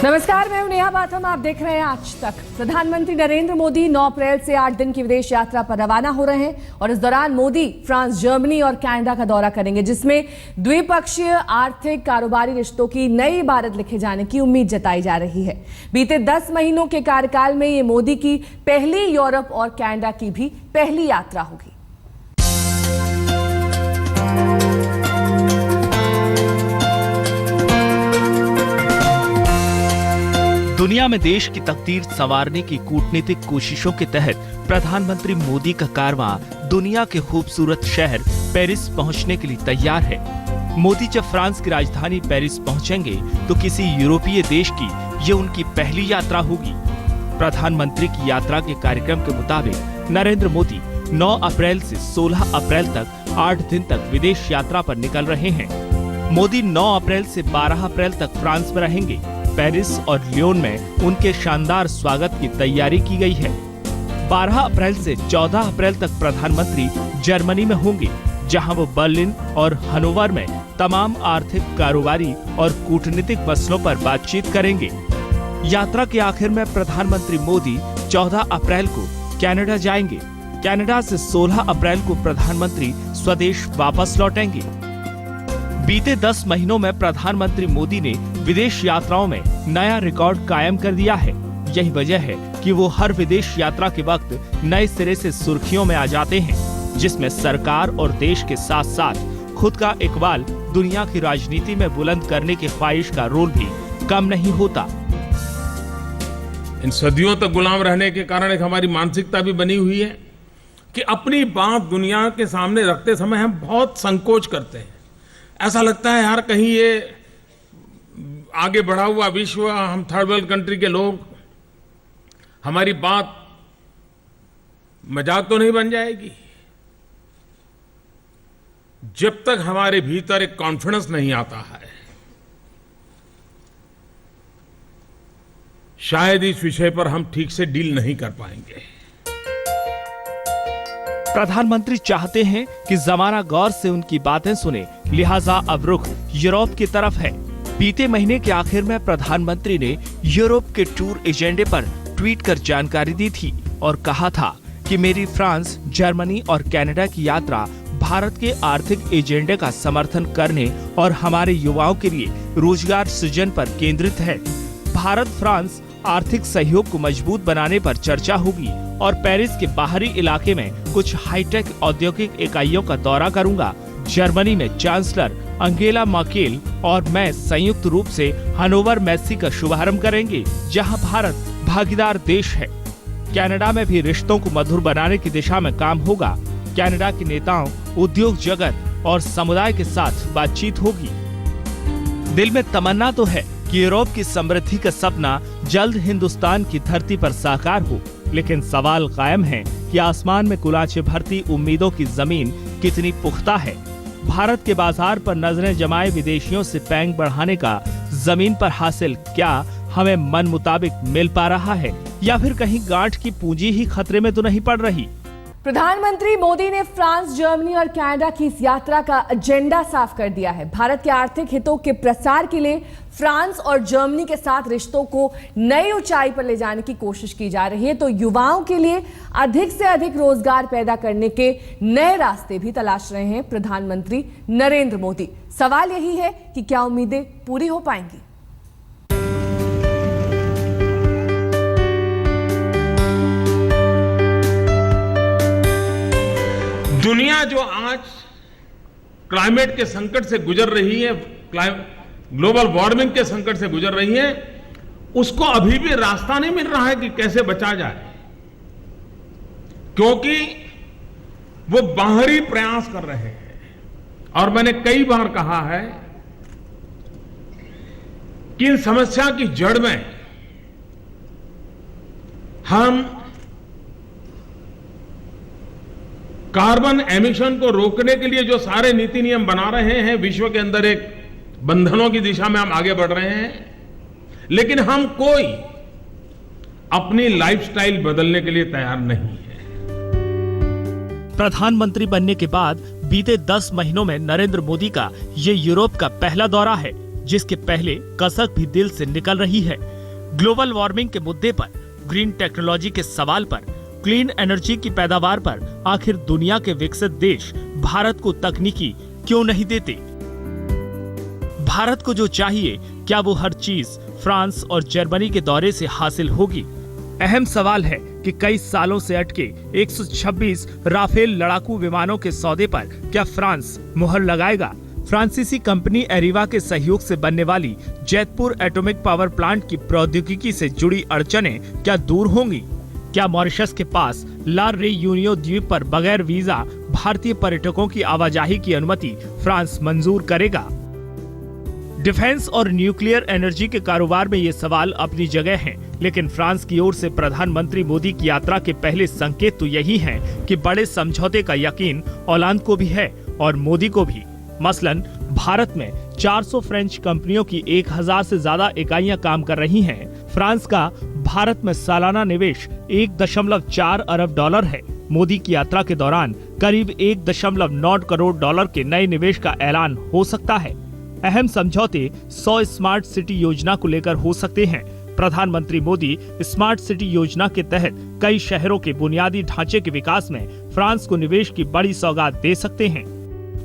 नमस्कार, मैं हूं नेहा बाथम। आप देख रहे हैं आज तक। प्रधानमंत्री नरेंद्र मोदी 9 अप्रैल से 8 दिन की विदेश यात्रा पर रवाना हो रहे हैं और इस दौरान मोदी फ्रांस, जर्मनी और कनाडा का दौरा करेंगे, जिसमें द्विपक्षीय आर्थिक कारोबारी रिश्तों की नई इबारत लिखे जाने की उम्मीद जताई जा रही है। बीते 10 महीनों के कार्यकाल में ये मोदी की पहली यूरोप और कनाडा की भी पहली यात्रा होगी। दुनिया में देश की तकदीर संवारने की कूटनीतिक कोशिशों के तहत प्रधानमंत्री मोदी का कारवां दुनिया के खूबसूरत शहर पेरिस पहुंचने के लिए तैयार है। मोदी जब फ्रांस की राजधानी पेरिस पहुंचेंगे तो किसी यूरोपीय देश की ये उनकी पहली यात्रा होगी। प्रधानमंत्री की यात्रा के कार्यक्रम के मुताबिक नरेंद्र मोदी 9 अप्रैल से 16 अप्रैल तक 8 दिन तक विदेश यात्रा पर निकल रहे हैं। मोदी 9 अप्रैल से 12 अप्रैल तक फ्रांस में रहेंगे। पेरिस और लियोन में उनके शानदार स्वागत की तैयारी की गई है। 12 अप्रैल से 14 अप्रैल तक प्रधानमंत्री जर्मनी में होंगे, जहां वो बर्लिन और हनोवर में तमाम आर्थिक, कारोबारी और कूटनीतिक मसलों पर बातचीत करेंगे। यात्रा के आखिर में प्रधानमंत्री मोदी 14 अप्रैल को कनाडा जाएंगे। कनाडा से 16 अप्रैल को प्रधानमंत्री स्वदेश वापस लौटेंगे। बीते 10 महीनों में प्रधानमंत्री मोदी ने विदेश यात्राओं में नया रिकॉर्ड कायम कर दिया है। यही वजह है कि वो हर विदेश यात्रा के वक्त नए सिरे से सुर्खियों में आ जाते हैं, जिसमें सरकार और देश के साथ साथ खुद का इकबाल दुनिया की राजनीति में बुलंद करने की ख्वाहिश का रोल भी कम नहीं होता। इन सदियों तक गुलाम रहने के कारण एक हमारी मानसिकता भी बनी हुई है कि अपनी बात दुनिया के सामने रखते समय हम बहुत संकोच करते हैं। ऐसा लगता है यार, कहीं ये आगे बढ़ा हुआ विश्व, हम थर्ड वर्ल्ड कंट्री के लोग, हमारी बात मजाक तो नहीं बन जाएगी। जब तक हमारे भीतर एक कॉन्फिडेंस नहीं आता है, शायद इस विषय पर हम ठीक से डील नहीं कर पाएंगे। प्रधानमंत्री चाहते हैं कि जमाना गौर से उनकी बातें सुने, लिहाजा अब रुख यूरोप की तरफ है। बीते महीने के आखिर में प्रधानमंत्री ने यूरोप के टूर एजेंडे पर ट्वीट कर जानकारी दी थी और कहा था कि मेरी फ्रांस, जर्मनी और कनाडा की यात्रा भारत के आर्थिक एजेंडे का समर्थन करने और हमारे युवाओं के लिए रोजगार सृजन पर केंद्रित है। भारत फ्रांस आर्थिक सहयोग को मजबूत बनाने पर चर्चा होगी और पेरिस के बाहरी इलाके में कुछ हाईटेक औद्योगिक इकाइयों का दौरा करूंगा। जर्मनी में चांसलर अंगेला मर्केल और मैं संयुक्त रूप से हनोवर मेसी का शुभारंभ करेंगे, जहां भारत भागीदार देश है। कनाडा में भी रिश्तों को मधुर बनाने की दिशा में काम होगा। कनाडा के नेताओं, उद्योग जगत और समुदाय के साथ बातचीत होगी। दिल में तमन्ना तो है कि यूरोप की समृद्धि का सपना जल्द हिंदुस्तान की धरती पर साकार हो, लेकिन सवाल कायम है कि आसमान में कुलाचे भरती उम्मीदों की जमीन कितनी पुख्ता है। भारत के बाजार पर नजरें जमाए विदेशियों से पैंग बढ़ाने का जमीन पर हासिल क्या हमें मन मुताबिक मिल पा रहा है, या फिर कहीं गांठ की पूंजी ही खतरे में तो नहीं पड़ रही। प्रधानमंत्री मोदी ने फ्रांस, जर्मनी और कनाडा की इस यात्रा का एजेंडा साफ कर दिया है। भारत के आर्थिक हितों के प्रसार के लिए फ्रांस और जर्मनी के साथ रिश्तों को नई ऊंचाई पर ले जाने की कोशिश की जा रही है, तो युवाओं के लिए अधिक से अधिक रोजगार पैदा करने के नए रास्ते भी तलाश रहे हैं प्रधानमंत्री नरेंद्र मोदी। सवाल यही है कि क्या उम्मीदें पूरी हो पाएंगी। दुनिया जो आज क्लाइमेट के संकट से गुजर रही है, ग्लोबल वार्मिंग के संकट से गुजर रही है, उसको अभी भी रास्ता नहीं मिल रहा है कि कैसे बचा जाए, क्योंकि वो बाहरी प्रयास कर रहे हैं। और मैंने कई बार कहा है कि इन समस्या की जड़ में हम कार्बन एमिशन को रोकने के लिए जो सारे नीति नियम बना रहे हैं, विश्व के अंदर एक बंधनों की दिशा में हम आगे बढ़ रहे हैं, लेकिन हम कोई अपनी लाइफस्टाइल बदलने के लिए तैयार नहीं है। प्रधानमंत्री बनने के बाद बीते 10 महीनों में नरेंद्र मोदी का ये यूरोप का पहला दौरा है, जिसके पहले कसक भी दिल से निकल रही है। ग्लोबल वार्मिंग के मुद्दे पर, ग्रीन टेक्नोलॉजी के सवाल पर, क्लीन एनर्जी की पैदावार पर आखिर दुनिया के विकसित देश भारत को तकनीकी क्यों नहीं देते? भारत को जो चाहिए, क्या वो हर चीज फ्रांस और जर्मनी के दौरे से हासिल होगी? अहम सवाल है कि कई सालों से अटके 126 राफेल लड़ाकू विमानों के सौदे पर क्या फ्रांस मुहर लगाएगा? फ्रांसीसी कंपनी एरिवा के सहयोग से बनने वाली जैतपुर एटॉमिक पावर प्लांट की प्रौद्योगिकी से जुड़ी अड़चनें क्या दूर होंगी? क्या मॉरिशस के पास ला रेयूनियन द्वीप पर बगैर वीजा भारतीय पर्यटकों की आवाजाही की अनुमति फ्रांस मंजूर करेगा? डिफेंस और न्यूक्लियर एनर्जी के कारोबार में ये सवाल अपनी जगह हैं, लेकिन फ्रांस की ओर से प्रधानमंत्री मोदी की यात्रा के पहले संकेत तो यही हैं कि बड़े समझौते का यकीन ओलांद को भी है और मोदी को भी। मसलन भारत में 400 फ्रेंच कंपनियों की 1000 से ज्यादा इकाइयां काम कर रही हैं। फ्रांस का भारत में सालाना निवेश 1.4 अरब डॉलर है। मोदी की यात्रा के दौरान करीब 1.9 करोड़ डॉलर के नए निवेश का ऐलान हो सकता है। अहम समझौते 100 स्मार्ट सिटी योजना को लेकर हो सकते हैं। प्रधानमंत्री मोदी स्मार्ट सिटी योजना के तहत कई शहरों के बुनियादी ढांचे के विकास में फ्रांस को निवेश की बड़ी सौगात दे सकते हैं।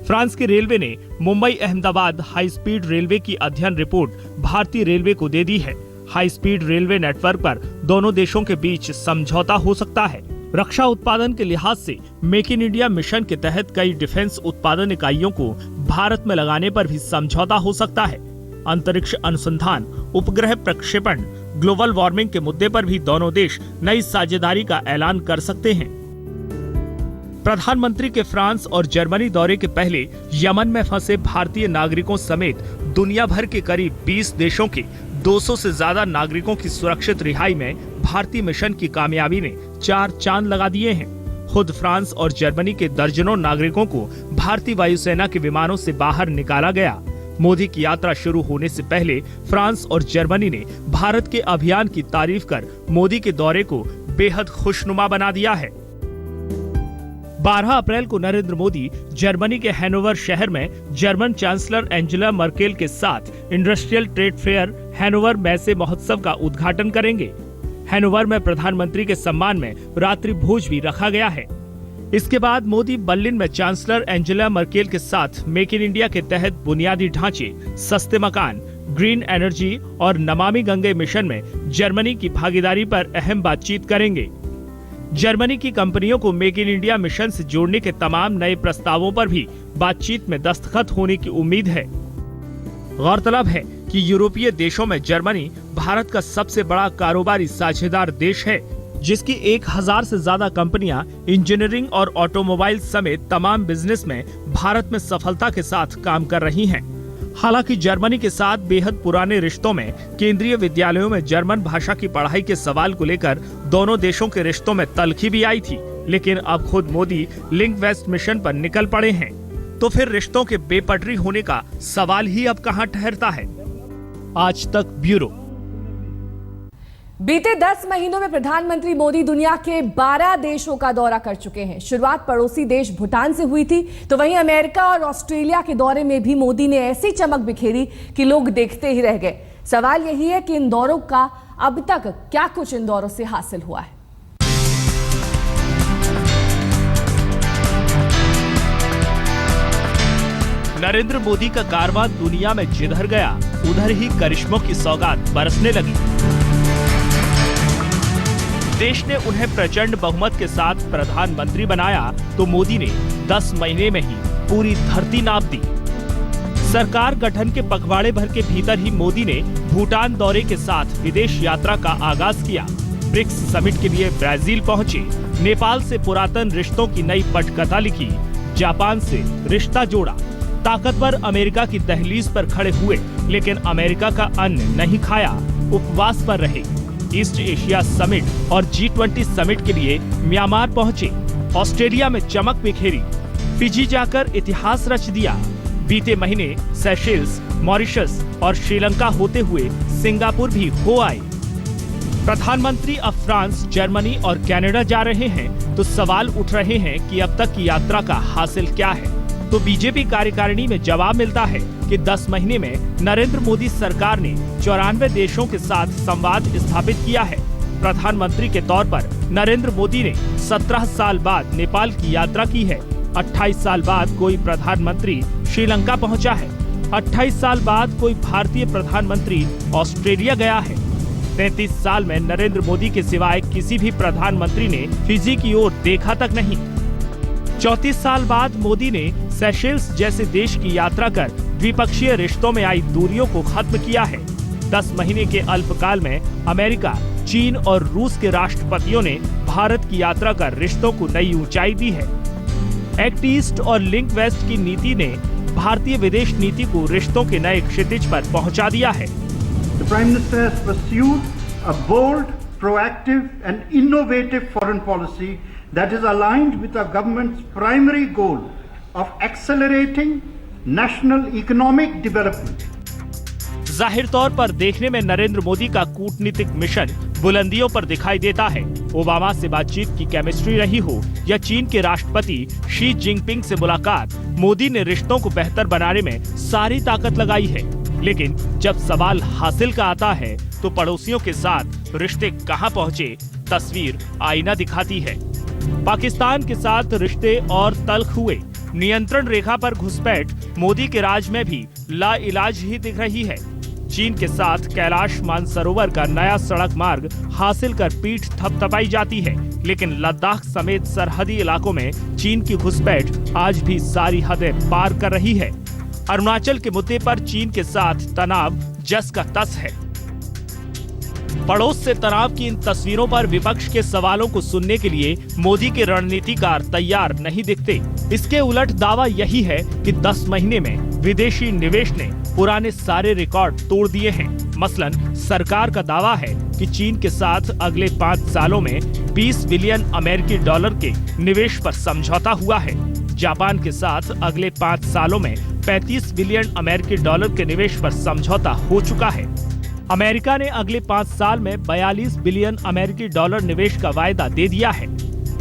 फ्रांस की रेलवे ने Mumbai Ahmedabad high speed railway की अध्ययन रिपोर्ट भारतीय रेलवे को दे दी है। हाई स्पीड रेलवे नेटवर्क पर दोनों देशों के बीच समझौता हो सकता है। रक्षा उत्पादन के लिहाज से मेक इन इंडिया मिशन के तहत कई डिफेंस उत्पादन इकाइयों को भारत में लगाने पर भी समझौता हो सकता है। अंतरिक्ष अनुसंधान, उपग्रह प्रक्षेपण, ग्लोबल वार्मिंग के मुद्दे पर भी दोनों देश नई साझेदारी का ऐलान कर सकते हैं। प्रधानमंत्री के फ्रांस और जर्मनी दौरे के पहले यमन में फंसे भारतीय नागरिकों समेत दुनिया भर के करीब 20 देशों के 200 से ज्यादा नागरिकों की सुरक्षित रिहाई में भारतीय मिशन की कामयाबी ने 4 चांद लगा दिए हैं। खुद फ्रांस और जर्मनी के दर्जनों नागरिकों को भारतीय वायुसेना के विमानों से बाहर निकाला गया। मोदी की यात्रा शुरू होने से पहले फ्रांस और जर्मनी ने भारत के अभियान की तारीफ कर मोदी के दौरे को बेहद खुशनुमा बना दिया है। 12 अप्रैल को नरेंद्र मोदी जर्मनी के हैनोवर शहर में जर्मन चांसलर एंजेला मर्केल के साथ इंडस्ट्रियल ट्रेड फेयर हैनोवर मैसे महोत्सव का उद्घाटन करेंगे। हैनोवर में प्रधानमंत्री के सम्मान में रात्रि भोज भी रखा गया है। इसके बाद मोदी बर्लिन में चांसलर एंजेला मर्केल के साथ मेक इन इंडिया के तहत बुनियादी ढांचे, सस्ते मकान, ग्रीन एनर्जी और नमामि गंगे मिशन में जर्मनी की भागीदारी पर अहम बातचीत करेंगे। जर्मनी की कंपनियों को मेक इन इंडिया मिशन से जोड़ने के तमाम नए प्रस्तावों पर भी बातचीत में दस्तखत होने की उम्मीद है। गौरतलब है कि यूरोपीय देशों में जर्मनी भारत का सबसे बड़ा कारोबारी साझेदार देश है, जिसकी 1000 से ज्यादा कंपनियां इंजीनियरिंग और ऑटोमोबाइल समेत तमाम बिजनेस में भारत में सफलता के साथ काम कर रही हैं। हालांकि जर्मनी के साथ बेहद पुराने रिश्तों में केंद्रीय विद्यालयों में जर्मन भाषा की पढ़ाई के सवाल को लेकर दोनों देशों के रिश्तों में तल्खी भी आई थी, लेकिन अब खुद मोदी लिंक वेस्ट मिशन पर निकल पड़े हैं, तो फिर रिश्तों के बेपटरी होने का सवाल ही अब कहां ठहरता है। आज तक ब्यूरो। बीते 10 महीनों में प्रधानमंत्री मोदी दुनिया के 12 देशों का दौरा कर चुके हैं। शुरुआत पड़ोसी देश भूटान से हुई थी, तो वहीं अमेरिका और ऑस्ट्रेलिया के दौरे में भी मोदी ने ऐसी चमक बिखेरी कि लोग देखते ही रह गए। सवाल यही है कि इन दौरों का अब तक क्या कुछ इन दौरों से हासिल हुआ है। नरेंद्र मोदी का कारवां दुनिया में जिधर गया, उधर ही करिश्मों की सौगात बरसने लगी। देश ने उन्हें प्रचंड बहुमत के साथ प्रधानमंत्री बनाया, तो मोदी ने 10 महीने में ही पूरी धरती नाप दी। सरकार गठन के पखवाड़े भर के भीतर ही मोदी ने भूटान दौरे के साथ विदेश यात्रा का आगाज किया। ब्रिक्स समिट के लिए ब्राजील पहुंचे, नेपाल से पुरातन रिश्तों की नई पटकथा लिखी, जापान से रिश्ता जोड़ा, ताकतवर अमेरिका की दहलीज पर खड़े हुए, लेकिन अमेरिका का अन्न नहीं खाया, उपवास पर रहे। ईस्ट एशिया समिट और G20 समिट के लिए म्यांमार पहुंचे, ऑस्ट्रेलिया में चमक बिखेरी, फिजी जाकर इतिहास रच दिया। बीते महीने सेशेल्स, मॉरिशस और श्रीलंका होते हुए सिंगापुर भी हो आए। प्रधानमंत्री अब फ्रांस, जर्मनी और कनाडा जा रहे हैं, तो सवाल उठ रहे हैं कि अब तक की यात्रा का हासिल क्या है। तो बीजेपी कार्यकारिणी में जवाब मिलता है कि 10 महीने में नरेंद्र मोदी सरकार ने 94 देशों के साथ संवाद स्थापित किया है। प्रधानमंत्री के तौर पर नरेंद्र मोदी ने 17 साल बाद नेपाल की यात्रा की है। 28 साल बाद कोई प्रधानमंत्री श्रीलंका पहुंचा है। 28 साल बाद कोई भारतीय प्रधानमंत्री ऑस्ट्रेलिया गया है। 33 साल में नरेंद्र मोदी के सिवाय किसी भी प्रधानमंत्री ने फिजी की ओर देखा तक नहीं। 34 साल बाद मोदी ने सेशेल्स जैसे देश की यात्रा कर द्विपक्षीय रिश्तों में आई दूरियों को खत्म किया है। 10 महीने के अल्पकाल में अमेरिका, चीन और रूस के राष्ट्रपतियों ने भारत की यात्रा कर रिश्तों को नई ऊंचाई दी है। एक्ट ईस्ट और लिंक वेस्ट की नीति ने भारतीय विदेश नीति को रिश्तों के नए क्षितिज पर पहुंचा दिया है। The Prime Minister has pursued a bold, proactive and innovative foreign policy that is aligned with our government's primary goal of accelerating national economic development. जाहिर तौर पर देखने में नरेंद्र मोदी का कूटनीतिक मिशन बुलंदियों पर दिखाई देता है। ओबामा से बातचीत की केमिस्ट्री रही हो या चीन के राष्ट्रपति शी जिनपिंग से मुलाकात, मोदी ने रिश्तों को बेहतर बनाने में सारी ताकत लगाई है। लेकिन जब सवाल हासिल का आता है तो पड़ोसियों के साथ रिश्ते कहां पहुंचे, तस्वीर आईना दिखाती है। पाकिस्तान के साथ रिश्ते और तल्ख हुए। नियंत्रण रेखा पर घुसपैठ मोदी के राज में भी लाइलाज ही दिख रही है। चीन के साथ कैलाश मानसरोवर का नया सड़क मार्ग हासिल कर पीठ थपथपाई जाती है, लेकिन लद्दाख समेत सरहदी इलाकों में चीन की घुसपैठ आज भी सारी हदें पार कर रही है। अरुणाचल के मुद्दे पर चीन के साथ तनाव जस का तस है। पड़ोस से तनाव की इन तस्वीरों पर विपक्ष के सवालों को सुनने के लिए मोदी के रणनीतिकार तैयार नहीं दिखते। इसके उलट दावा यही है कि 10 महीने में विदेशी निवेश ने पुराने सारे रिकॉर्ड तोड़ दिए हैं। मसलन सरकार का दावा है कि चीन के साथ अगले 5 सालों में 20 बिलियन अमेरिकी डॉलर के निवेश पर समझौता हुआ है। जापान के साथ अगले 5 सालों में 35 बिलियन अमेरिकी डॉलर के निवेश पर समझौता हो चुका है। अमेरिका ने अगले 5 साल में 42 बिलियन अमेरिकी डॉलर निवेश का वायदा दे दिया है।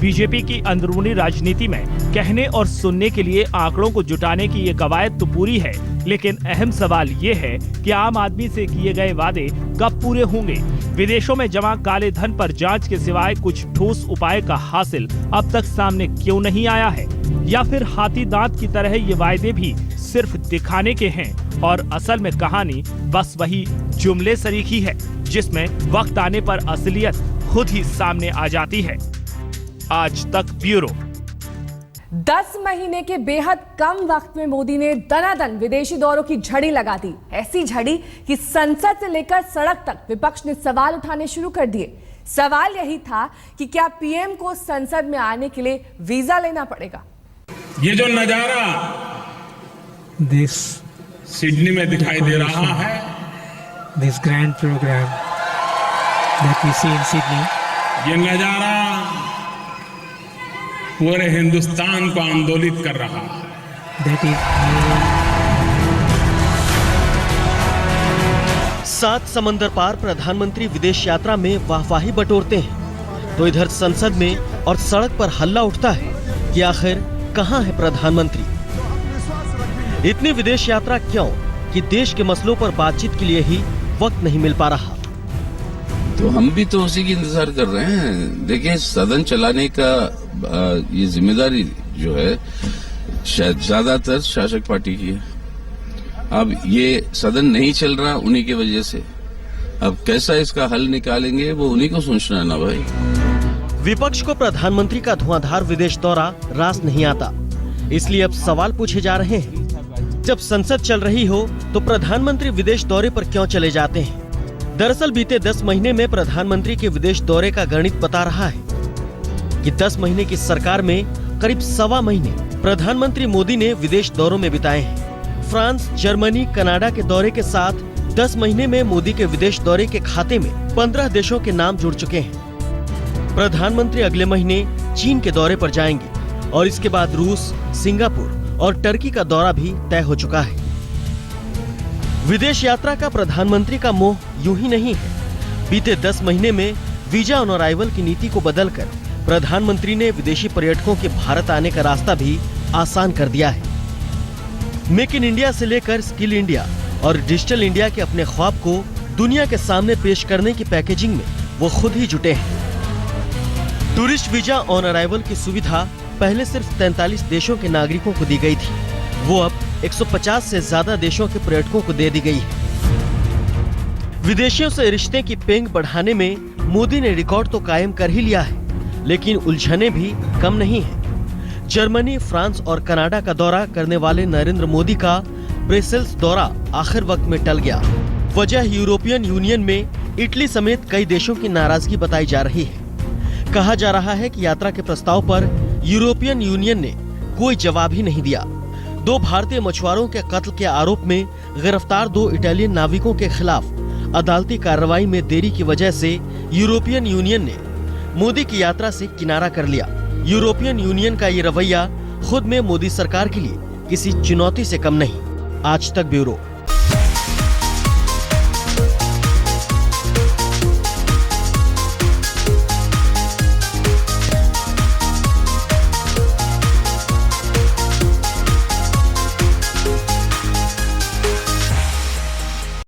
बीजेपी की अंदरूनी राजनीति में कहने और सुनने के लिए आंकड़ों को जुटाने की ये कवायद तो पूरी है, लेकिन अहम सवाल ये है कि आम आदमी से किए गए वादे कब पूरे होंगे। विदेशों में जमा काले धन पर जांच के सिवाय कुछ ठोस उपाय का हासिल अब तक सामने क्यों नहीं आया है, या फिर हाथी दांत की तरह ये वायदे भी सिर्फ दिखाने के हैं और असल में कहानी बस वही जुमले सरीखी है, जिसमें वक्त आने पर असलियत खुद ही सामने आ जाती है। आज तक ब्यूरो। 10 महीने के बेहद कम वक्त में मोदी ने दनादन विदेशी दौरों की झड़ी लगा दी। ऐसी झड़ी कि संसद से लेकर सड़क तक विपक्ष ने सवाल उठाने शुरू कर दिए। सवाल यही था कि क्या पीएम को संसद में आने के लिए वीजा लेना पड़ेगा। ये जो नजारा सिडनी में दिखाई दे रहा है, this grand program that we see in Sydney, ये नजारा पूरे हिंदुस्तान को आंदोलित कर रहा है। that is 7 समंदर पार प्रधानमंत्री विदेश यात्रा में वाहवाही बटोरते हैं, तो इधर संसद में और सड़क पर हल्ला उठता है कि आखिर कहां है प्रधानमंत्री। इतनी विदेश यात्रा क्यों कि देश के मसलों पर बातचीत के लिए ही वक्त नहीं मिल पा रहा। तो हम भी तो उसी की इंतजार कर रहे हैं। देखिए, सदन चलाने का ये जिम्मेदारी जो है शायद ज्यादातर शासक पार्टी की है। अब ये सदन नहीं चल रहा उन्हीं की वजह से। अब कैसा इसका हल निकालेंगे वो उन्हीं को सोचना है ना भाई। विपक्ष को प्रधानमंत्री का धुआंधार विदेश दौरा रास नहीं आता, इसलिए अब सवाल पूछे जा रहे हैं। जब संसद चल रही हो तो प्रधानमंत्री विदेश दौरे पर क्यों चले जाते हैं? दरअसल बीते 10 महीने में प्रधानमंत्री के विदेश दौरे का गणित बता रहा है कि 10 महीने की सरकार में करीब 1.25 महीने प्रधानमंत्री मोदी ने विदेश दौरों में बिताए हैं। फ्रांस, जर्मनी, कनाडा के दौरे के साथ 10 महीने में मोदी के विदेश दौरे के खाते में 15 देशों के नाम जुड़ चुके हैं। प्रधानमंत्री अगले महीने चीन के दौरे पर जाएंगे और इसके बाद रूस, सिंगापुर और टर्की का दौरा भी तय हो चुका है। विदेश यात्रा का प्रधानमंत्री का मोह यूं ही नहीं है। बीते 10 महीने में वीजा ऑन अराइवल की नीति को बदलकर प्रधानमंत्री ने विदेशी पर्यटकों के भारत आने का रास्ता भी आसान कर दिया है। मेक इन इंडिया से लेकर स्किल इंडिया और डिजिटल इंडिया के अपने ख्वाब को दुनिया के सामने पेश करने की पैकेजिंग में वो खुद ही जुटे हैं। टूरिस्ट वीजा ऑन अराइवल की सुविधा पहले सिर्फ 43 देशों के नागरिकों को दी गई थी, वो अब 150 से ज्यादा देशों के पर्यटकों को दे दी गई है। विदेशियों से रिश्ते की पेंग बढ़ाने में मोदी ने रिकॉर्ड तो कायम कर ही लिया है, लेकिन उलझने भी कम नहीं है। जर्मनी, फ्रांस और कनाडा का दौरा करने वाले नरेंद्र मोदी का ब्रसेल्स दौरा आखिर वक्त में टल गया। वजह यूरोपियन यूनियन में इटली समेत कई देशों की नाराजगी बताई जा रही है। कहा जा रहा है कि यात्रा के प्रस्ताव पर यूरोपियन यूनियन ने कोई जवाब ही नहीं दिया। 2 भारतीय मछुआरों के कत्ल के आरोप में गिरफ्तार 2 इटालियन नाविकों के खिलाफ अदालती कार्रवाई में देरी की वजह से यूरोपियन यूनियन ने मोदी की यात्रा से किनारा कर लिया। यूरोपियन यूनियन का ये रवैया खुद में मोदी सरकार के लिए किसी चुनौती से कम नहीं। आज तक ब्यूरो।